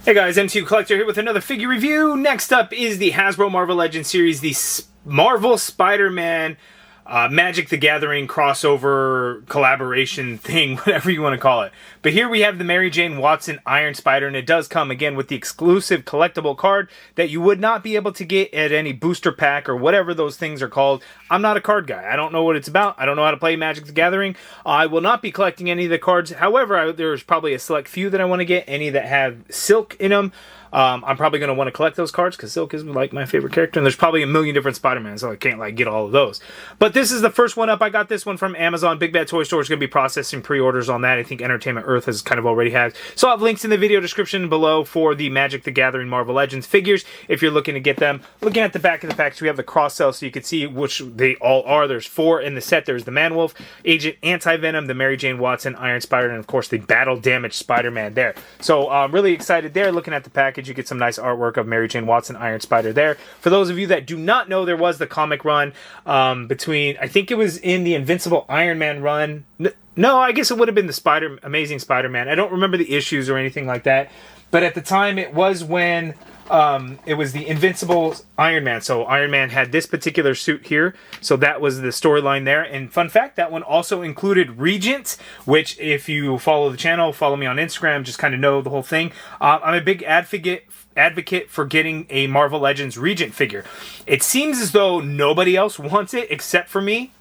Hey guys, MCU Collector here with another figure review. Next up is the Hasbro Marvel Legends series, the Marvel Spider-Man Magic the Gathering crossover collaboration thing, whatever you want to call it. But here we have the Mary Jane Watson Iron Spider, and it does come again with the exclusive collectible card that you would not be able to get at any booster pack or whatever those things are called. I'm not a card guy. I don't know what it's about. I don't know how to play Magic the Gathering. I will not be collecting any of the cards. However, there's probably a select few that I want to get, any that have Silk in them. I'm probably going to want to collect those cards because Silk is like my favorite character, and there's probably a million different Spider-Man, so I can't like get all of those. But this is the first one up. I got this one from Amazon. Big Bad Toy Store is going to be processing pre-orders on that. I think Entertainment Earth has kind of already had. So I'll have links in the video description below for the Magic the Gathering Marvel Legends figures if you're looking to get them. Looking at the back of the package, we have the cross-sell so you can see which they all are. There's 4 in the set. There's the Man-Wolf, Agent Anti-Venom, the Mary Jane Watson Iron Spider, and of course the battle-damaged Spider-Man there. So I'm really excited there. Looking at the package, you get some nice artwork of Mary Jane Watson Iron Spider there. For those of you that do not know, there was the comic run between, I think it was in the Invincible Iron Man run. No, I guess it would have been the Amazing Spider-Man. I don't remember the issues or anything like that. But at the time, it was when it was the Invincible Iron Man. So Iron Man had this particular suit here. So that was the storyline there. And fun fact, that one also included Regent, which if you follow the channel, follow me on Instagram, just kind of know the whole thing. I'm a big advocate for getting a Marvel Legends Regent figure. It seems as though nobody else wants it except for me.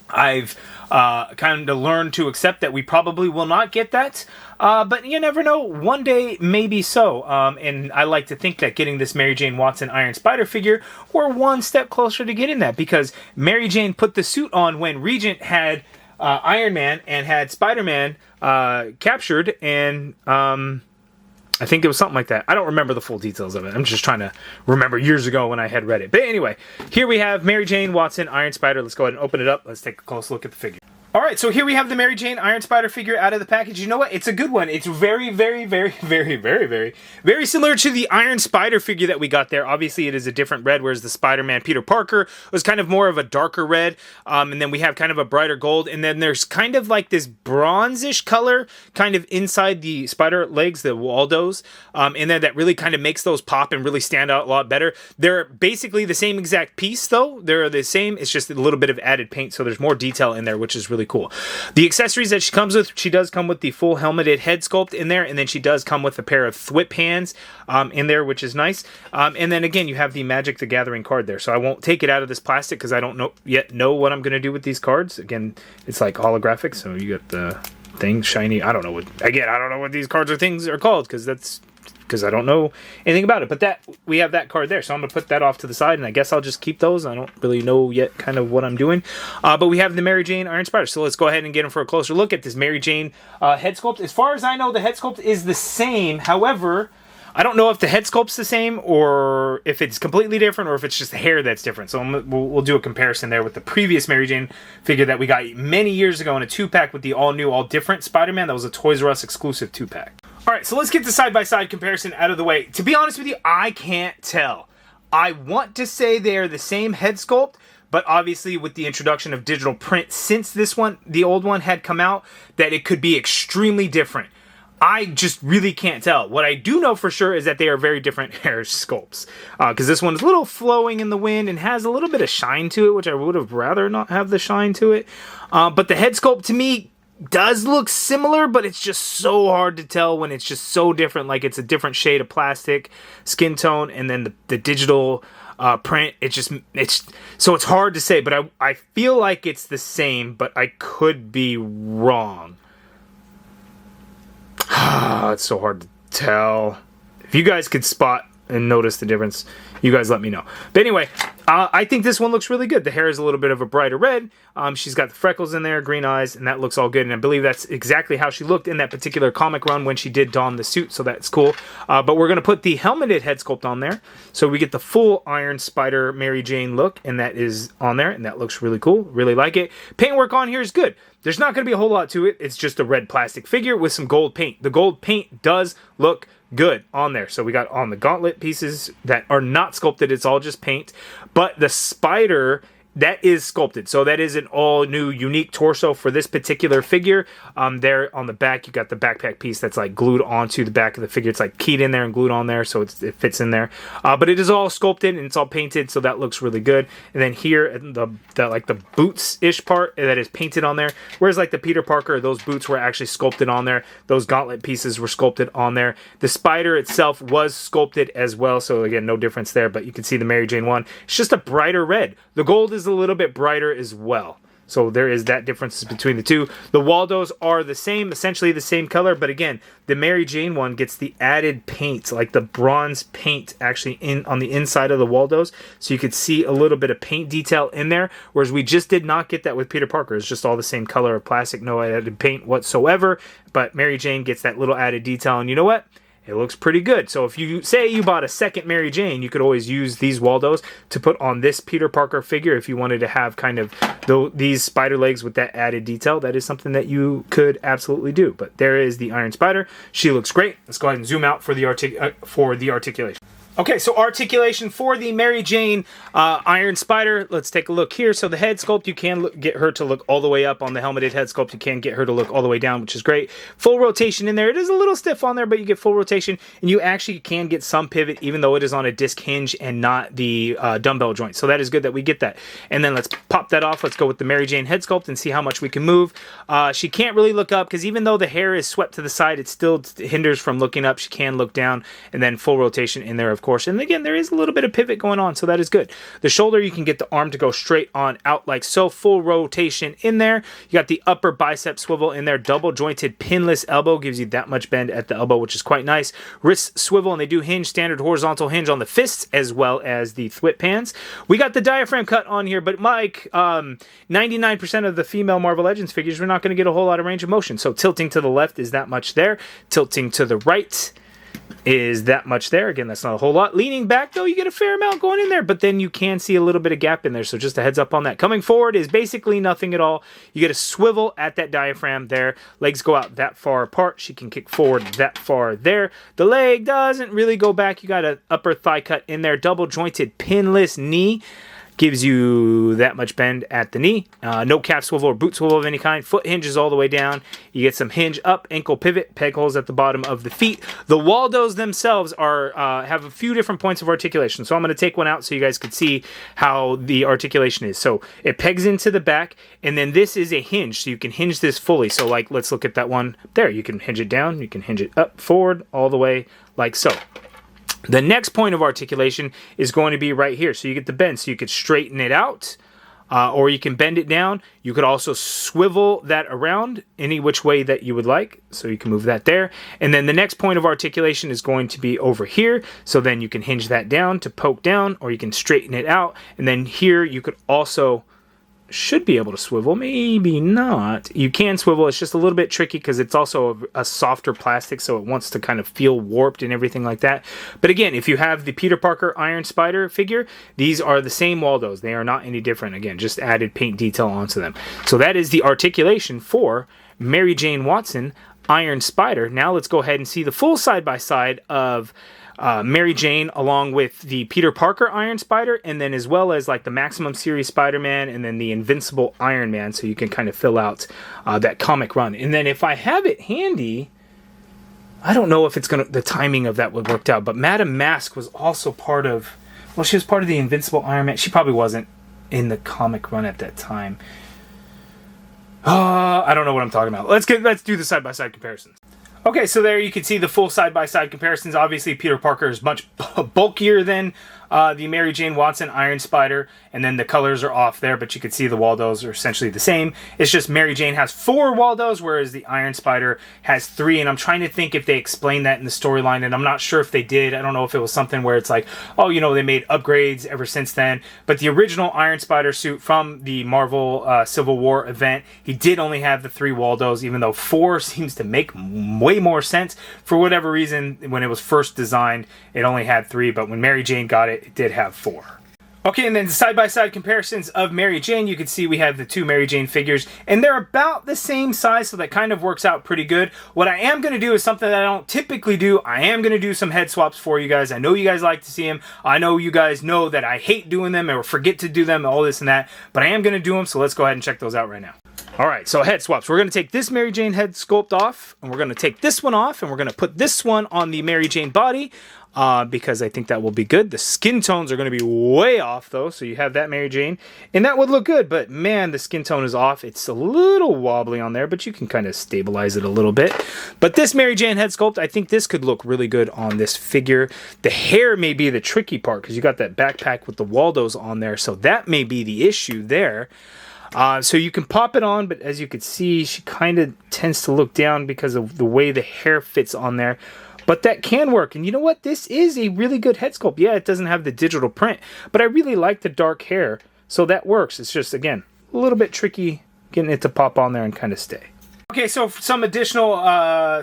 I've kind of learned to accept that we probably will not get that. But you never know. One day, maybe so. And I like to think that getting this Mary Jane Watson Iron Spider figure, we're one step closer to getting that. Because Mary Jane put the suit on when Regent had Iron Man and had Spider-Man captured. And I think it was something like that. I don't remember the full details of it. I'm just trying to remember years ago when I had read it. But anyway, here we have Mary Jane Watson Iron Spider. Let's go ahead and open it up. Let's take a close look at the figure. Alright, so here we have the Mary Jane Iron Spider figure out of the package. You know what? It's a good one. It's very similar to the Iron Spider figure that we got there. Obviously, it is a different red, whereas the Spider-Man Peter Parker was kind of more of a darker red. And then we have kind of a brighter gold. And then there's kind of like this bronzish color kind of inside the spider legs, the Waldos. And then that really kind of makes those pop and really stand out a lot better. They're basically the same exact piece, though. They're the same. It's just a little bit of added paint, so there's more detail in there, which is really cool. The accessories that she comes with, she does come with the full helmeted head sculpt in there, and then she does come with a pair of thwip hands in there, which is nice. And then again, you have the Magic the Gathering card there, so I won't take it out of this plastic because I don't yet know what I'm going to do with these cards. Again, it's like holographic, so you got the thing shiny. I don't know what these cards or things are called because I don't know anything about it. But we have that card there, so I'm going to put that off to the side, and I guess I'll just keep those. I don't really know yet kind of what I'm doing. But we have the Mary Jane Iron Spider, so let's go ahead and get him for a closer look at this Mary Jane head sculpt. As far as I know, the head sculpt is the same. However, I don't know if the head sculpt's the same or if it's completely different or if it's just the hair that's different. So we'll do a comparison there with the previous Mary Jane figure that we got many years ago in a 2-pack with the all-new, all-different Spider-Man. That was a Toys R Us exclusive 2-pack. Alright, so let's get the side-by-side comparison out of the way. To be honest with you, I can't tell. I want to say they're the same head sculpt, but obviously with the introduction of digital print since the old one had come out, that it could be extremely different. I just really can't tell. What I do know for sure is that they are very different hair sculpts. Because this one's a little flowing in the wind and has a little bit of shine to it, which I would have rather not have the shine to it. But the head sculpt to me does look similar, but it's just so hard to tell when it's just so different. Like it's a different shade of plastic, skin tone, and then the digital print. So it's hard to say, but I feel like it's the same, but I could be wrong. It's so hard to tell. If you guys could spot and notice the difference, you guys let me know. But anyway, I think this one looks really good. The hair is a little bit of a brighter red. She's got the freckles in there, green eyes, and that looks all good. And I believe that's exactly how she looked in that particular comic run when she did don the suit, so that's cool. But we're going to put the helmeted head sculpt on there, so we get the full Iron Spider Mary Jane look, and that is on there, and that looks really cool. Really like it. Paintwork on here is good. There's not going to be a whole lot to it. It's just a red plastic figure with some gold paint. The gold paint does look good on there. So we got on the gauntlet pieces that are not sculpted. It's all just paint. But the spider that is sculpted. So that is an all new unique torso for this particular figure. There on the back, you got the backpack piece that's like glued onto the back of the figure. It's like keyed in there and glued on there, so it fits in there. But it is all sculpted and it's all painted, so that looks really good. And then here, the like the boots-ish part that is painted on there. Whereas like the Peter Parker, those boots were actually sculpted on there. Those gauntlet pieces were sculpted on there. The spider itself was sculpted as well, so again, no difference there. But you can see the Mary Jane one. It's just a brighter red. The gold is a little bit brighter as well. So there is that difference between the two. The Waldos are the same, essentially the same color, but again, the Mary Jane one gets the added paint, like the bronze paint actually on the inside of the Waldos. So you could see a little bit of paint detail in there, whereas we just did not get that with Peter Parker. It's just all the same color of plastic, no added paint whatsoever. But Mary Jane gets that little added detail, and you know what? It looks pretty good. So if you say you bought a second Mary Jane, you could always use these Waldos to put on this Peter Parker figure if you wanted to have kind of these spider legs with that added detail. That is something that you could absolutely do. But there is the Iron Spider. She looks great. Let's go ahead and zoom out for the articulation. Okay, so articulation for the Mary Jane Iron Spider. Let's take a look here. So the head sculpt, you can get her to look all the way up on the helmeted head sculpt. You can get her to look all the way down, which is great. Full rotation in there. It is a little stiff on there, but you get full rotation. And you actually can get some pivot, even though it is on a disc hinge and not the dumbbell joint. So that is good that we get that. And then let's pop that off. Let's go with the Mary Jane head sculpt and see how much we can move. She can't really look up, because even though the hair is swept to the side, it still hinders from looking up. She can look down, and then full rotation in there, of course. And again, there is a little bit of pivot going on, so that is good. The shoulder, you can get the arm to go straight on out like so. Full rotation in there. You got the upper bicep swivel in there. Double jointed pinless elbow gives you that much bend at the elbow, which is quite nice. Wrist swivel, and they do hinge, standard horizontal hinge on the fists as well as the thwip pans. We got the diaphragm cut on here, but Mike, 99% of the female Marvel Legends figures, we're not going to get a whole lot of range of motion. So tilting to the left is that much there. Tilting to the right is that much there. Again, that's not a whole lot. Leaning back, though, you get a fair amount going in there, but then you can see a little bit of gap in there, so just a heads up on that. Coming forward is basically nothing at all. You get a swivel at that diaphragm there. Legs go out that far apart. She can kick forward that far there. The leg doesn't really go back. You got an upper thigh cut in there. Double jointed pinless knee. Gives you that much bend at the knee. No calf swivel or boot swivel of any kind. Foot hinges all the way down. You get some hinge up, ankle pivot, peg holes at the bottom of the feet. The Waldos themselves are have a few different points of articulation. So I'm going to take one out so you guys can see how the articulation is. So it pegs into the back, and then this is a hinge. So you can hinge this fully. So like, let's look at that one there. You can hinge it down. You can hinge it up, forward, all the way like so. The next point of articulation is going to be right here. So you get the bend. So you could straighten it out, or you can bend it down. You could also swivel that around any which way that you would like. So you can move that there. And then the next point of articulation is going to be over here. So then you can hinge that down to poke down, or you can straighten it out. And then here you could also should be able to swivel, maybe not. You can swivel, it's just a little bit tricky because it's also a softer plastic, so it wants to kind of feel warped and everything like that. But again, if you have the Peter Parker Iron Spider figure, these are the same Waldos. They are not any different. Again, just added paint detail onto them. So that is the articulation for Mary Jane Watson Iron Spider. Now let's go ahead and see the full side-by-side of Mary Jane along with the Peter Parker Iron Spider, and then as well as like the Maximum Series Spider-Man and then the Invincible Iron Man, so you can kind of fill out that comic run. And then if I have it handy, I don't know if it's the timing of that would work out, but Madame Mask was also part of, well, she was part of the Invincible Iron Man. She probably wasn't in the comic run at that time. I don't know what I'm talking about. Let's do the side-by-side comparisons. Okay, so there you can see the full side-by-side comparisons. Obviously, Peter Parker is much bulkier than the Mary Jane Watson Iron Spider, and then the colors are off there, but you can see the Waldos are essentially the same. It's just Mary Jane has 4 Waldos, whereas the Iron Spider has 3, and I'm trying to think if they explained that in the storyline, and I'm not sure if they did. I don't know if it was something where it's like, oh, you know, they made upgrades ever since then, but the original Iron Spider suit from the Marvel Civil War event, he did only have the 3 Waldos, even though 4 seems to make way more sense. For whatever reason, when it was first designed, it only had 3, but when Mary Jane got it, it did have 4. Okay, and then side-by-side comparisons of Mary Jane. You can see we have the two Mary Jane figures, and they're about the same size, so that kind of works out pretty good. What I am going to do is something that I don't typically do. I am going to do some head swaps for you guys. I know you guys like to see them. I know you guys know that I hate doing them or forget to do them, all this and that, but I am going to do them, so let's go ahead and check those out right now. All right, so head swaps. We're going to take this Mary Jane head sculpt off, and we're going to take this one off, and we're going to put this one on the Mary Jane body. Because I think that will be good. The skin tones are going to be way off though, so you have that Mary Jane, and that would look good, but man, the skin tone is off. It's a little wobbly on there, but you can kind of stabilize it a little bit. But this Mary Jane head sculpt, I think this could look really good on this figure. The hair may be the tricky part, because you got that backpack with the Waldos on there, so that may be the issue there. So you can pop it on, but as you can see, she kind of tends to look down because of the way the hair fits on there. But that can work. And you know what? This is a really good head sculpt. Yeah, it doesn't have the digital print, but I really like the dark hair. So that works. It's just, again, a little bit tricky getting it to pop on there and kind of stay. Okay, so for some additional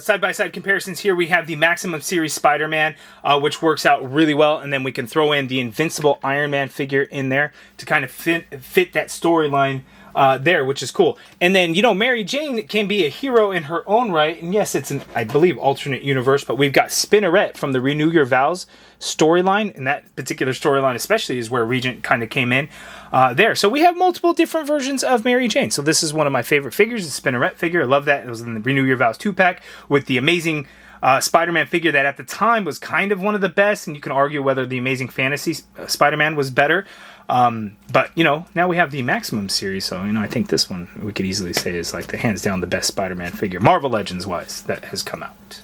side-by-side comparisons here, we have the Maximum Series Spider-Man, which works out really well. And then we can throw in the Invincible Iron Man figure in there to kind of fit that storyline there, which is cool. And then, you know, Mary Jane can be a hero in her own right. And yes, it's an, I believe, alternate universe, but we've got Spinneret from the Renew Your Vows storyline. And that particular storyline especially is where Regent kind of came in there. So we have multiple different versions of Mary Jane. So this is one of my favorite figures, the Spinneret figure. I love that. It was in the Renew Your Vows 2-pack with the Amazing Spider-Man figure that at the time was kind of one of the best, and you can argue whether the Amazing Fantasy Spider-Man was better. But, you know, now we have the Maximum series, so, you know, I think this one we could easily say is like the hands down the best Spider-Man figure, Marvel Legends-wise, that has come out.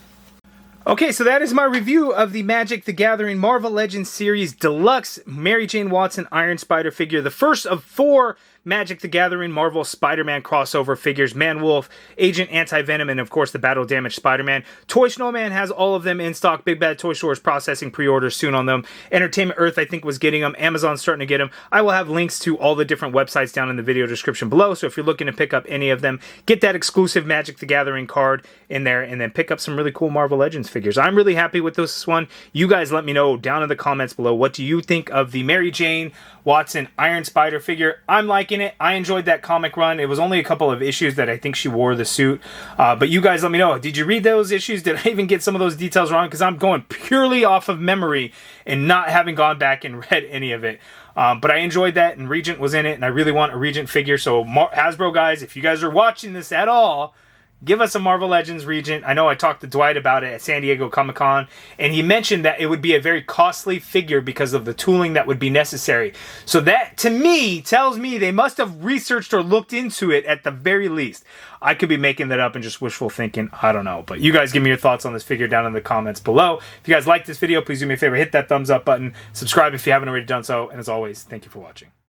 Okay, so that is my review of the Magic the Gathering Marvel Legends Series Deluxe Mary Jane Watson Iron Spider figure, the first of 4 Magic the Gathering Marvel Spider-Man crossover figures, Man-Wolf, Agent Anti-Venom, and of course the Battle Damaged Spider-Man. Toy Snowman has all of them in stock. Big Bad Toy Store is processing pre-orders soon on them. Entertainment Earth, I think, was getting them. Amazon's starting to get them. I will have links to all the different websites down in the video description below, so if you're looking to pick up any of them, get that exclusive Magic the Gathering card in there, and then pick up some really cool Marvel Legends figures. I'm really happy with this one. You guys let me know down in the comments below, what do you think of the Mary Jane Watson Iron Spider figure? I'm liking it. I enjoyed that comic run. It was only a couple of issues that I think she wore the suit. But you guys let me know. Did you read those issues? Did I even get some of those details wrong? Because I'm going purely off of memory and not having gone back and read any of it. But I enjoyed that, and Regent was in it, and I really want a Regent figure. So Hasbro guys, if you guys are watching this at all, give us a Marvel Legends Regent. I know I talked to Dwight about it at San Diego Comic-Con, and he mentioned that it would be a very costly figure because of the tooling that would be necessary. So that, to me, tells me they must have researched or looked into it at the very least. I could be making that up and just wishful thinking. I don't know. But you guys give me your thoughts on this figure down in the comments below. If you guys like this video, please do me a favor. Hit that thumbs up button. Subscribe if you haven't already done so. And as always, thank you for watching.